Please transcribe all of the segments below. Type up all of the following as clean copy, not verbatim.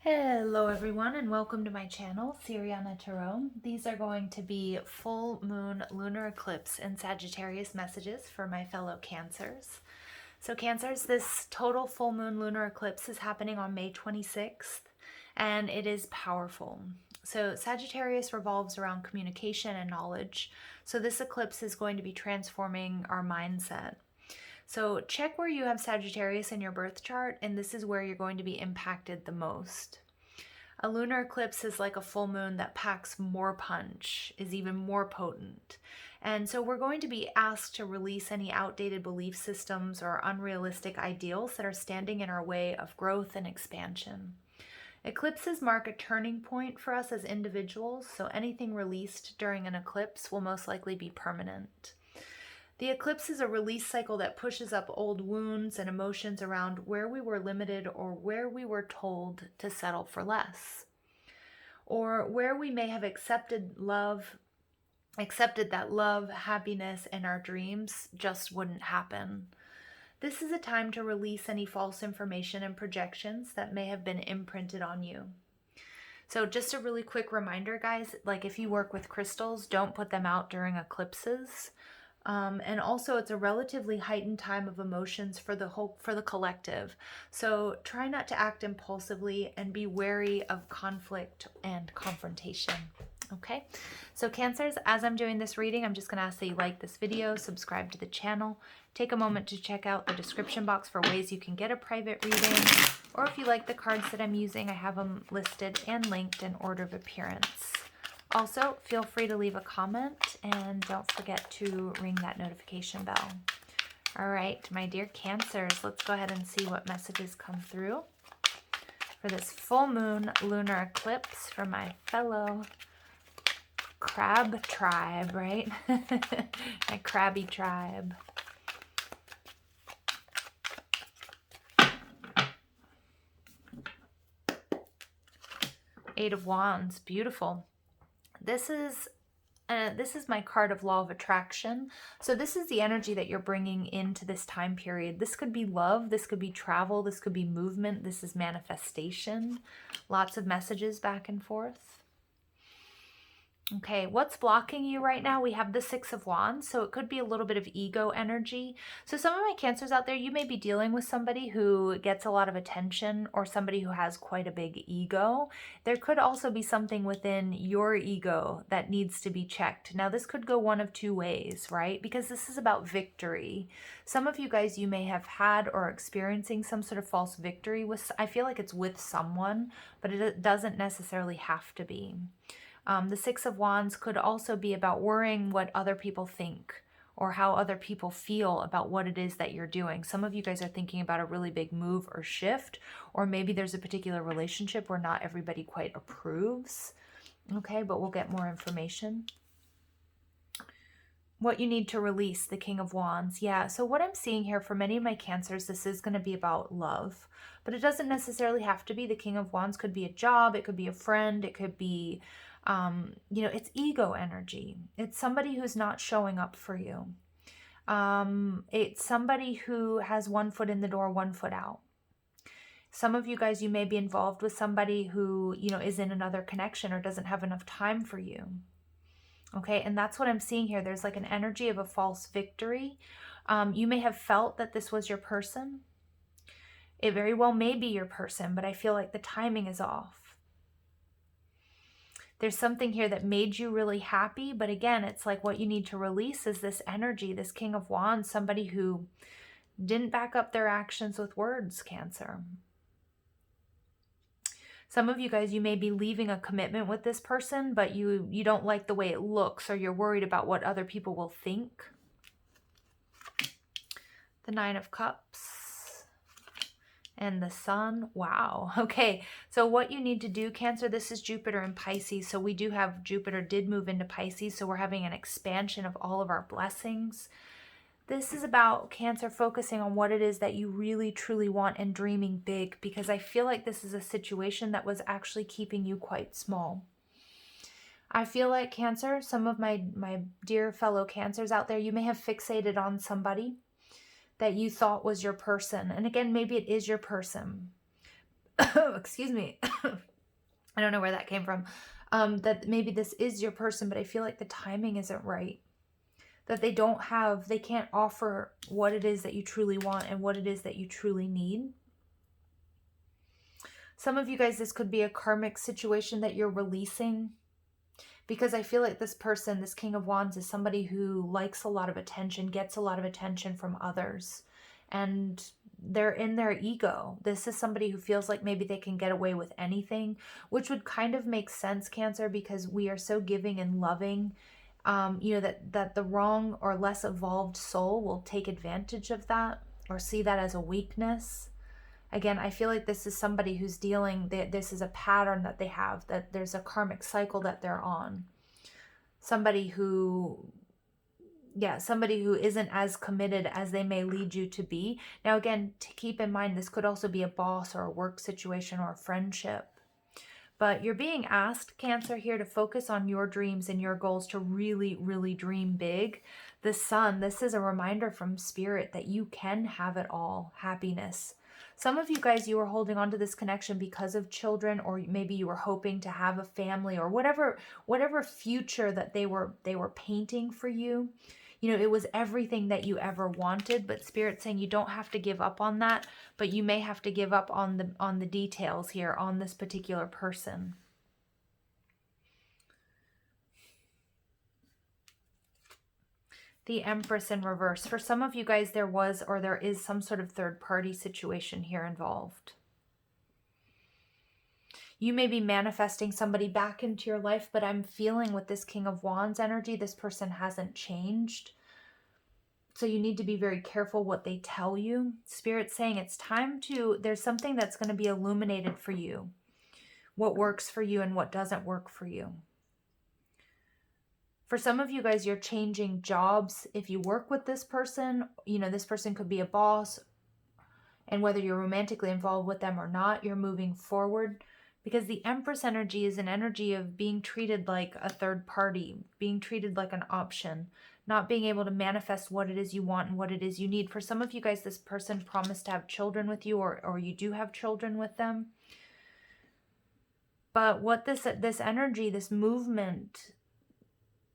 Hello everyone and welcome to my channel, Siriana Tarot. These are going to be full moon lunar eclipse and Sagittarius messages for my fellow Cancers. So Cancers, this total full moon lunar eclipse is happening on May 26th and it is powerful. So Sagittarius revolves around communication and knowledge. So this eclipse is going to be transforming our mindset. So check where you have Sagittarius in your birth chart, and this is where you're going to be impacted the most. A lunar eclipse is like a full moon that packs more punch, is even more potent. And so we're going to be asked to release any outdated belief systems or unrealistic ideals that are standing in our way of growth and expansion. Eclipses mark a turning point for us as individuals, so anything released during an eclipse will most likely be permanent. The eclipse is a release cycle that pushes up old wounds and emotions around where we were limited or where we were told to settle for less. Or where we may have accepted that love, happiness, and our dreams just wouldn't happen. This is a time to release any false information and projections that may have been imprinted on you. So just a really quick reminder, guys, like if you work with crystals, don't put them out during eclipses. And also it's a relatively heightened time of emotions for the collective. So try not to act impulsively and be wary of conflict and confrontation. Okay, so Cancers, as I'm doing this reading, I'm just going to ask that you like this video, subscribe to the channel, take a moment to check out the description box for ways you can get a private reading, or if you like the cards that I'm using, I have them listed and linked in order of appearance. Also, feel free to leave a comment and don't forget to ring that notification bell. All right, my dear Cancers, let's go ahead and see what messages come through for this full moon lunar eclipse for my fellow crab tribe, right? My crabby tribe. Eight of Wands, beautiful. This is my card of law of attraction. So this is the energy that you're bringing into this time period. This could be love, this could be travel, this could be movement, this is manifestation. Lots of messages back and forth. Okay, what's blocking you right now? We have the Six of Wands, so it could be a little bit of ego energy. So some of my Cancers out there, you may be dealing with somebody who gets a lot of attention or somebody who has quite a big ego. There could also be something within your ego that needs to be checked. Now, this could go one of two ways, right? Because this is about victory. Some of you guys, you may have had or experiencing some sort of false victory with, I feel like it's with someone, but it doesn't necessarily have to be. The Six of Wands could also be about worrying what other people think or how other people feel about what it is that you're doing. Some of you guys are thinking about a really big move or shift, or maybe there's a particular relationship where not everybody quite approves. Okay, but we'll get more information. What you need to release, the King of Wands. Yeah, so what I'm seeing here for many of my Cancers, this is going to be about love, but it doesn't necessarily have to be. The King of Wands could be a job, it could be a friend, it could be it's ego energy. It's somebody who's not showing up for you. It's somebody who has one foot in the door, one foot out. Some of you guys, you may be involved with somebody who, is in another connection or doesn't have enough time for you. Okay, and that's what I'm seeing here. There's like an energy of a false victory. You may have felt that this was your person. It very well may be your person, but I feel like the timing is off. There's something here that made you really happy, but again, it's like what you need to release is this energy, this King of Wands, somebody who didn't back up their actions with words, Cancer. Some of you guys, you may be leaving a commitment with this person, but you don't like the way it looks, or you're worried about what other people will think. The Nine of Cups. And the Sun. Wow. Okay, so what you need to do, Cancer, this is Jupiter in Pisces. So we do have Jupiter did move into Pisces. So we're having an expansion of all of our blessings. This is about, Cancer, focusing on what it is that you really truly want and dreaming big, because I feel like this is a situation that was actually keeping you quite small. I feel like, Cancer, some of my dear fellow Cancers out there, you may have fixated on somebody that you thought was your person. And again, maybe it is your person. Excuse me. I don't know where that came from. That maybe this is your person, but I feel like the timing isn't right. That they can't offer what it is that you truly want and what it is that you truly need. Some of you guys, this could be a karmic situation that you're releasing, because I feel like this person, this King of Wands, is somebody who likes a lot of attention, gets a lot of attention from others, and they're in their ego. This is somebody who feels like maybe they can get away with anything, which would kind of make sense, Cancer, because we are so giving and loving. You know, that the wrong or less evolved soul will take advantage of that or see that as a weakness. Again, I feel like this is somebody who's dealing, this is a pattern that they have, that there's a karmic cycle that they're on. Somebody who isn't as committed as they may lead you to be. Now, again, to keep in mind, this could also be a boss or a work situation or a friendship. But you're being asked, Cancer, here to focus on your dreams and your goals, to really, really dream big. The Sun, this is a reminder from Spirit that you can have it all. Happiness. Some of you guys, you were holding on to this connection because of children, or maybe you were hoping to have a family, or whatever future that they were painting for you. You know, it was everything that you ever wanted, but Spirit's saying you don't have to give up on that, but you may have to give up on the details here on this particular person. The Empress in reverse. For some of you guys, there was or there is some sort of third-party situation here involved. You may be manifesting somebody back into your life, but I'm feeling with this King of Wands energy, this person hasn't changed. So you need to be very careful what they tell you. Spirit's saying it's time to, there's something that's going to be illuminated for you. What works for you and what doesn't work for you. For some of you guys, you're changing jobs. If you work with this person, you know, this person could be a boss. And whether you're romantically involved with them or not, you're moving forward. Because the Empress energy is an energy of being treated like a third party, being treated like an option, not being able to manifest what it is you want and what it is you need. For some of you guys, this person promised to have children with you, or you do have children with them. But what this energy, this movement,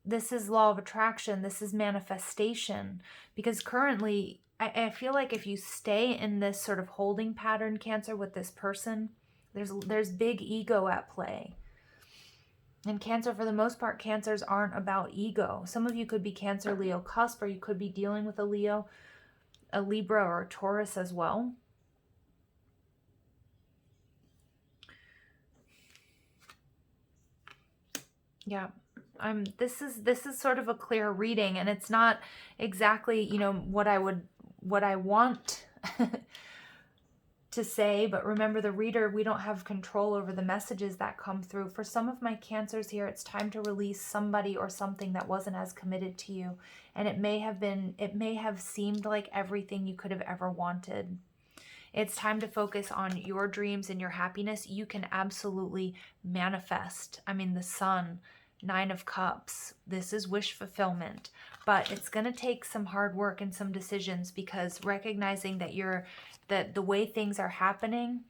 this is law of attraction. This is manifestation. Because currently, I feel like if you stay in this sort of holding pattern, Cancer, with this person, there's big ego at play. And Cancer, for the most part, Cancers aren't about ego. Some of you could be Cancer, Leo cusp, or you could be dealing with a Leo, a Libra, or a Taurus as well. Yeah. This is sort of a clear reading, and it's not exactly, you know, what I want to say, but remember, the reader, we don't have control over the messages that come through. For some of my Cancers here, it's time to release somebody or something that wasn't as committed to you, and it may have seemed like everything you could have ever wanted. It's time to focus on your dreams and your happiness. You can absolutely manifest. I mean, the Sun, Nine of Cups, this is wish fulfillment, but it's going to take some hard work and some decisions, because recognizing that the way things are happening,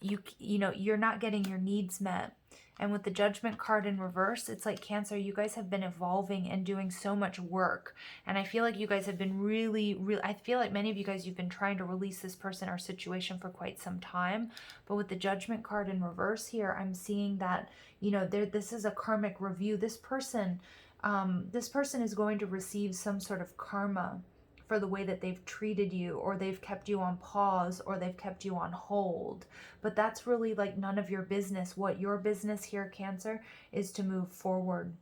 you're not getting your needs met. And with the Judgment card in reverse, it's like, Cancer, you guys have been evolving and doing so much work. And I feel like you guys have been really, I feel like many of you guys, you've been trying to release this person or situation for quite some time. But with the Judgment card in reverse here, I'm seeing that, you know, this is a karmic review. This person is going to receive some sort of karma for the way that they've treated you, or they've kept you on pause, or they've kept you on hold. But that's really like none of your business. What your business here, Cancer, is to move forward.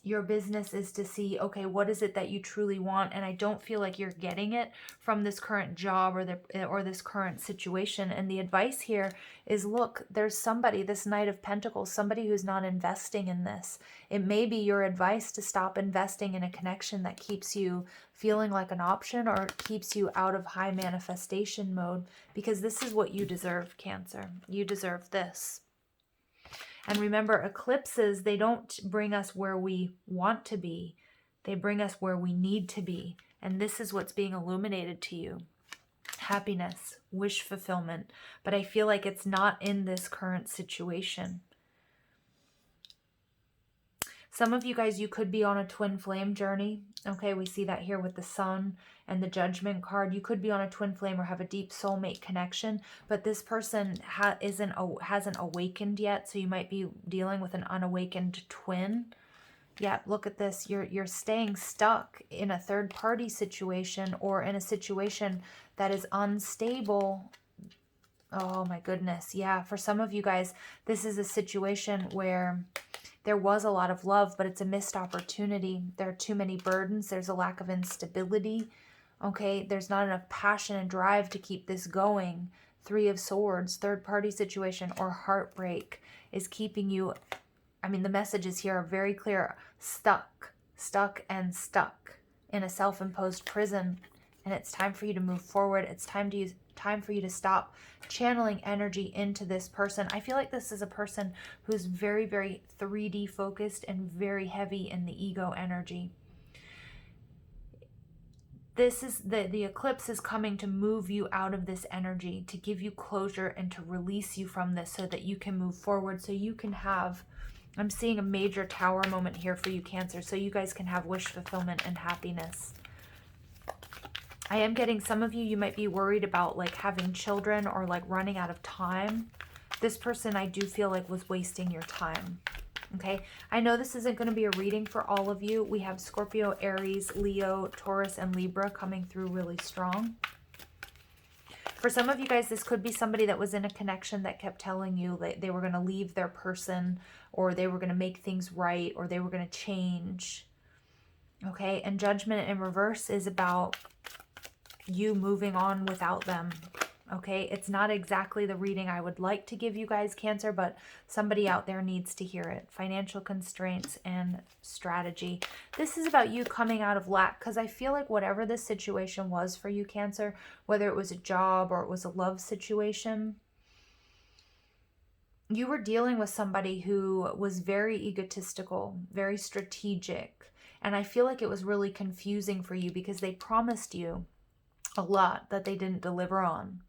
Your business is to see, okay, what is it that you truly want? And I don't feel like you're getting it from this current job or this current situation. And the advice here is, look, there's somebody, this Knight of Pentacles, somebody who's not investing in this. It may be your advice to stop investing in a connection that keeps you feeling like an option, or keeps you out of high manifestation mode, because this is what you deserve, Cancer. You deserve this. And remember, eclipses, they don't bring us where we want to be. They bring us where we need to be. And this is what's being illuminated to you. happiness, wish fulfillment, but I feel like it's not in this current situation. Some of you guys, you could be on a twin flame journey. Okay, we see that here with the Sun and the Judgment card. You could be on a twin flame or have a deep soulmate connection, but this person hasn't awakened yet, so you might be dealing with an unawakened twin. Yeah, look at this. You're staying stuck in a third-party situation or in a situation that is unstable. Oh my goodness. Yeah, for some of you guys, this is a situation where there was a lot of love, but it's a missed opportunity. There are too many burdens. There's a lack of instability. Okay, there's not enough passion and drive to keep this going. Three of Swords, third-party situation or heartbreak is keeping you. I mean, the messages here are very clear. Stuck in a self-imposed prison. And it's time for you to move forward. It's time for you to stop channeling energy into this person. I feel like this is a person who's very, very 3D focused and very heavy in the ego energy. This is the eclipse is coming to move you out of this energy, to give you closure and to release you from this so that you can move forward, so you can have, I'm seeing a major tower moment here for you, Cancer, so you guys can have wish fulfillment and happiness. I am getting some of you, you might be worried about like having children or like running out of time. This person, I do feel like, was wasting your time. Okay, I know this isn't going to be a reading for all of you. We have Scorpio, Aries, Leo, Taurus, and Libra coming through really strong. For some of you guys, this could be somebody that was in a connection that kept telling you that they were going to leave their person, or they were going to make things right, or they were going to change. Okay, and Judgment in reverse is about you moving on without them. Okay, it's not exactly the reading I would like to give you guys, Cancer, but somebody out there needs to hear it. Financial constraints and strategy. This is about you coming out of lack, because I feel like whatever this situation was for you, Cancer, whether it was a job or it was a love situation, you were dealing with somebody who was very egotistical, very strategic, and I feel like it was really confusing for you because they promised you a lot that they didn't deliver on.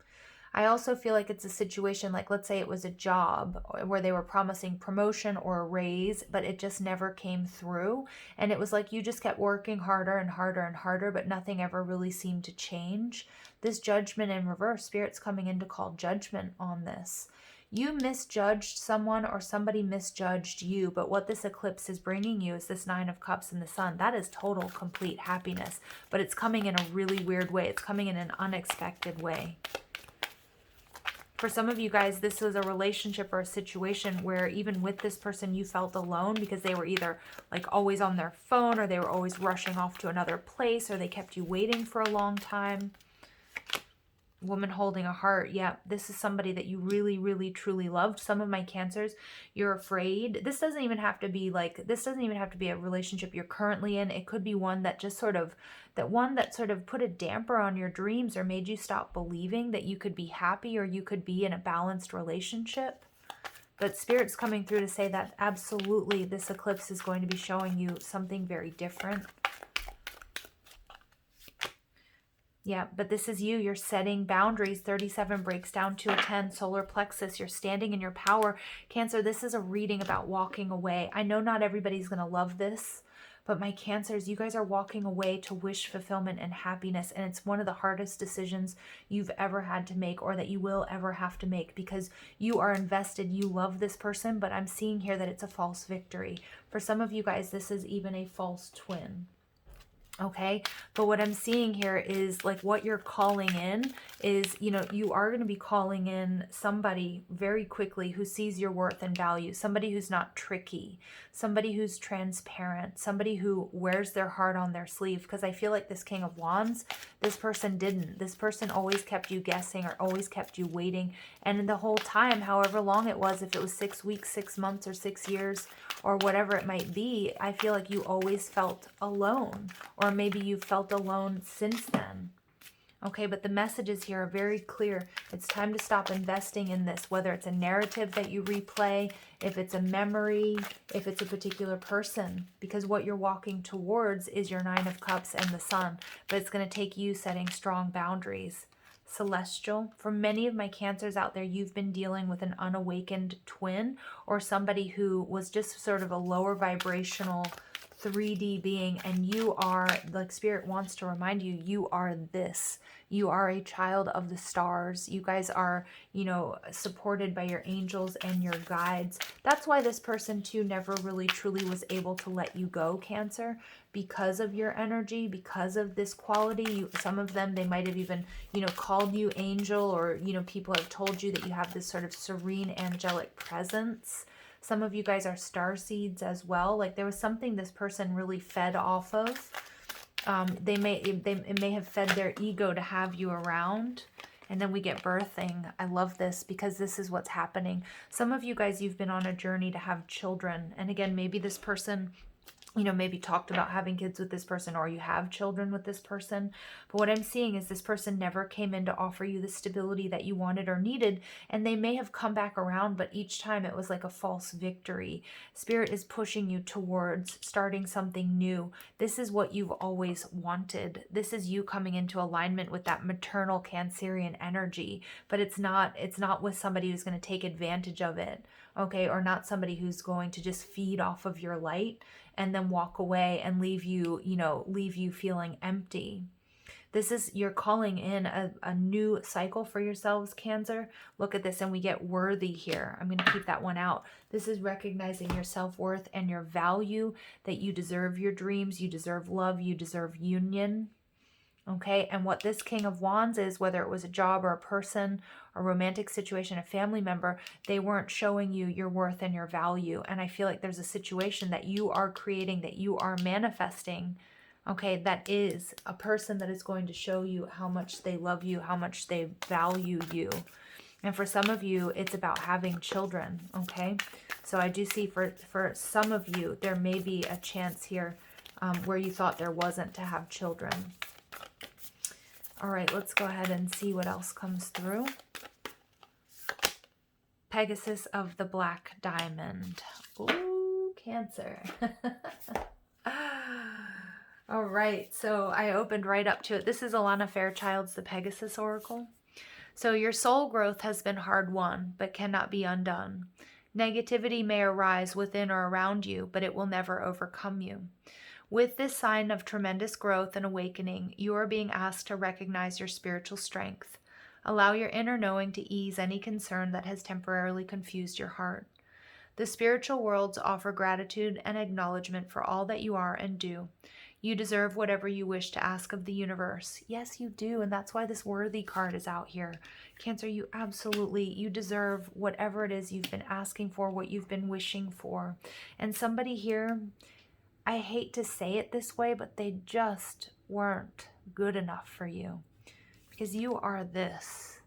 I also feel like it's a situation like, let's say it was a job where they were promising promotion or a raise, but it just never came through. And it was like you just kept working harder and harder and harder, but nothing ever really seemed to change. This Judgment in reverse, Spirit's coming in to call judgment on this. You misjudged someone or somebody misjudged you, but what this eclipse is bringing you is this Nine of Cups and the Sun. That is total, complete happiness, but it's coming in a really weird way. It's coming in an unexpected way. For some of you guys, this was a relationship or a situation where even with this person, you felt alone because they were either like always on their phone, or they were always rushing off to another place, or they kept you waiting for a long time. Woman holding a heart. Yeah, this is somebody that you really, really, truly loved. Some of my Cancers, you're afraid. This doesn't even have to be like, this doesn't even have to be a relationship you're currently in. It could be one that just sort of, put a damper on your dreams or made you stop believing that you could be happy or you could be in a balanced relationship. But Spirit's coming through to say that absolutely this eclipse is going to be showing you something very different. Yeah, but this is you. You're setting boundaries. 37 breaks down to a 10. Solar plexus. You're standing in your power. Cancer, this is a reading about walking away. I know not everybody's going to love this, but my Cancers, you guys are walking away to wish fulfillment and happiness. And it's one of the hardest decisions you've ever had to make, or that you will ever have to make, because you are invested. You love this person, but I'm seeing here that it's a false victory. For some of you guys, this is even a false twin. Okay, but what I'm seeing here is like what you're calling in is, you know, you are going to be calling in somebody very quickly who sees your worth and value, somebody who's not tricky, somebody who's transparent, somebody who wears their heart on their sleeve. Because I feel like this King of Wands, this person didn't. This person always kept you guessing or always kept you waiting. And the whole time, however long it was, if it was 6 weeks, 6 months, or 6 years, or whatever it might be, I feel like you always felt alone, or maybe you felt alone since then. Okay, but the messages here are very clear. It's time to stop investing in this, whether it's a narrative that you replay, if it's a memory, if it's a particular person, because what you're walking towards is your Nine of Cups and the Sun, but it's going to take you setting strong boundaries. celestial. For many of my Cancers out there, you've been dealing with an unawakened twin or somebody who was just sort of a lower vibrational 3D being, and you are, like Spirit wants to remind you, you are this. You are a child of the stars. You guys are, you know, supported by your angels and your guides. That's why this person too never really truly was able to let you go, Cancer, because of your energy, because of this quality. Some of them, they might have even, you know, called you angel, or, you know, people have told you that you have this sort of serene angelic presence. Some of you guys are star seeds as well. Like there was something this person really fed off of. It may have fed their ego to have you around. And then we get birthing. I love this because this is what's happening. Some of you guys, you've been on a journey to have children. And again, maybe this person, you know, maybe talked about having kids with this person, or you have children with this person. But what I'm seeing is this person never came in to offer you the stability that you wanted or needed. And they may have come back around, but each time it was like a false victory. Spirit is pushing you towards starting something new. This is what you've always wanted. This is you coming into alignment with that maternal Cancerian energy. But it's not with somebody who's going to take advantage of it. Okay, or not somebody who's going to just feed off of your light and then walk away and leave you, you know, leave you feeling empty. This is, you're calling in a new cycle for yourselves, Cancer. Look at this, and we get worthy here. I'm going to keep that one out. This is recognizing your self-worth and your value, that you deserve your dreams, you deserve love, you deserve union. Okay, and what this King of Wands is, whether it was a job or a person, a romantic situation, a family member, they weren't showing you your worth and your value. And I feel like there's a situation that you are creating, that you are manifesting, okay, that is a person that is going to show you how much they love you, how much they value you. And for some of you, it's about having children, okay? So I do see for some of you, there may be a chance here where you thought there wasn't to have children. All right, let's go ahead and see what else comes through. Pegasus of the Black Diamond. Ooh, Cancer. All right, so I opened right up to it. This is Alana Fairchild's The Pegasus Oracle. So your soul growth has been hard won, but cannot be undone. Negativity may arise within or around you, but it will never overcome you. With this sign of tremendous growth and awakening, you are being asked to recognize your spiritual strength. Allow your inner knowing to ease any concern that has temporarily confused your heart. The spiritual worlds offer gratitude and acknowledgement for all that you are and do. You deserve whatever you wish to ask of the universe. Yes, you do, and that's why this worthy card is out here. Cancer, you deserve whatever it is you've been asking for, what you've been wishing for. And somebody here, I hate to say it this way, but they just weren't good enough for you. Because you are this.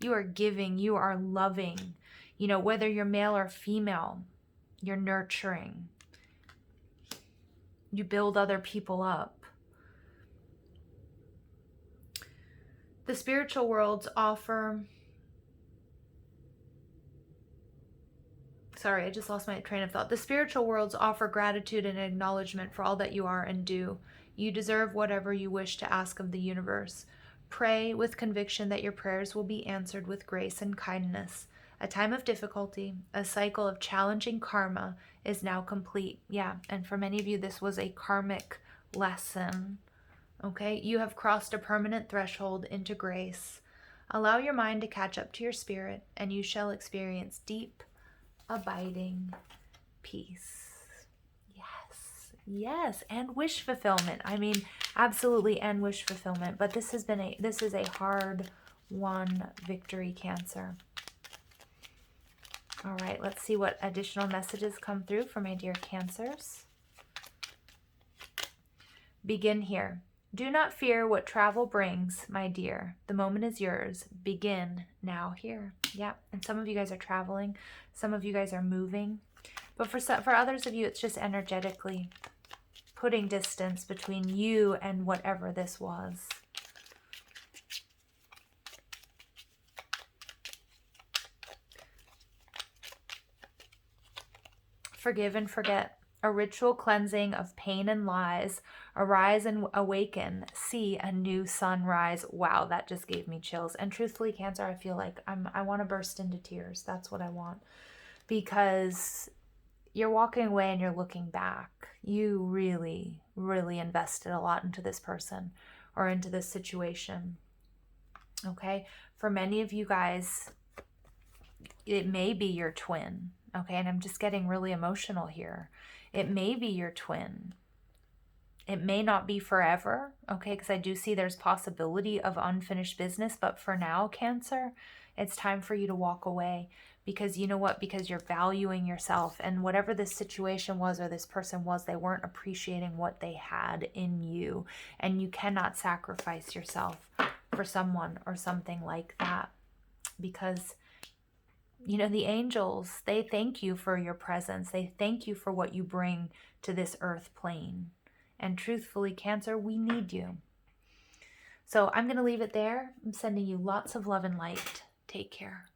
You are giving, you are loving. You know, whether you're male or female, you're nurturing. You build other people up. The spiritual worlds offer... Sorry, I just lost my train of thought. The spiritual worlds offer gratitude and acknowledgement for all that you are and do. You deserve whatever you wish to ask of the universe. Pray with conviction that your prayers will be answered with grace and kindness. A time of difficulty, a cycle of challenging karma is now complete. Yeah, and for many of you, this was a karmic lesson. Okay, you have crossed a permanent threshold into grace. Allow your mind to catch up to your spirit, and you shall experience deep, abiding peace. Yes, and wish fulfillment. I mean, absolutely, and wish fulfillment. But this is a hard won victory, Cancer. All right, let's see what additional messages come through for my dear Cancers. Begin here. Do not fear what travel brings, my dear. The moment is yours. Begin now here. Yeah, and some of you guys are traveling. Some of you guys are moving. But for others of you, it's just energetically putting distance between you and whatever this was. Forgive and forget. A ritual cleansing of pain and lies. Arise and awaken. See a new sunrise. Wow, that just gave me chills. And truthfully, Cancer, I feel like I want to burst into tears. That's what I want. Because you're walking away and you're looking back. You really, really invested a lot into this person or into this situation. Okay? For many of you guys, it may be your twin. Okay? And I'm just getting really emotional here. It may be your twin. It may not be forever, okay? Because I do see there's possibility of unfinished business. But for now, Cancer, it's time for you to walk away. Because you know what? Because you're valuing yourself. And whatever this situation was or this person was, they weren't appreciating what they had in you. And you cannot sacrifice yourself for someone or something like that. Because you know, the angels, they thank you for your presence. They thank you for what you bring to this earth plane. And truthfully, Cancer, we need you. So I'm going to leave it there. I'm sending you lots of love and light. Take care.